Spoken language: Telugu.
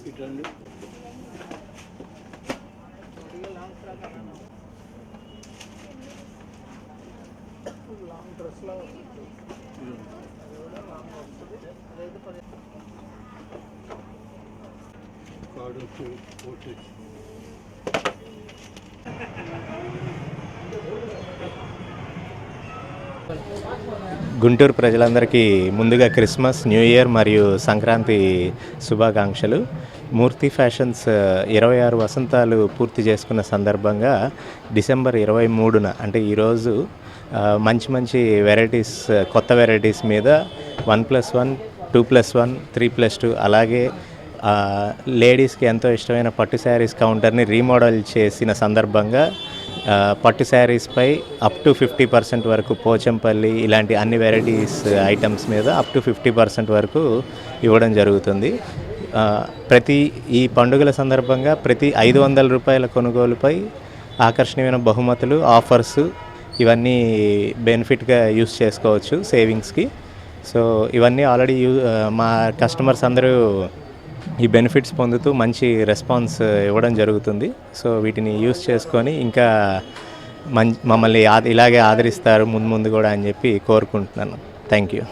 ఇటండి లాంగ్ డ్రెస్లో కార్డు ఓటు గుంటూరు ప్రజలందరికీ ముందుగా క్రిస్మస్, న్యూ ఇయర్ మరియు సంక్రాంతి శుభాకాంక్షలు. మూర్తి ఫ్యాషన్స్ 26 వసంతాలు పూర్తి చేసుకున్న సందర్భంగా డిసెంబర్ 23న అంటే ఈరోజు మంచి మంచి వెరైటీస్, కొత్త వెరైటీస్ మీద 1+1, 2+1, 3+2 అలాగే లేడీస్కి ఎంతో ఇష్టమైన పట్టు శారీస్ కౌంటర్ని రీమోడల్ చేసిన సందర్భంగా పట్టు శారీస్పై అప్ టు 50% వరకు పోచంపల్లి ఇలాంటి అన్ని వెరైటీస్ ఐటమ్స్ మీద అప్ టు 50% వరకు ఇవ్వడం జరుగుతుంది. ఈ పండుగల సందర్భంగా ప్రతి 500 రూపాయల కొనుగోలుపై ఆకర్షణీయమైన బహుమతులు, ఆఫర్స్ ఇవన్నీ బెనిఫిట్గా యూస్ చేసుకోవచ్చు సేవింగ్స్కి. సో ఇవన్నీ ఆల్రెడీ మా కస్టమర్స్ అందరూ ఈ బెనిఫిట్స్ పొందుతూ మంచి రెస్పాన్స్ ఇవ్వడం జరుగుతుంది. సో వీటిని యూస్ చేసుకొని ఇంకా మమ్మల్ని ఇలాగే ఆదరిస్తారు ముందు కూడా అని చెప్పి కోరుకుంటున్నాను. Thank you.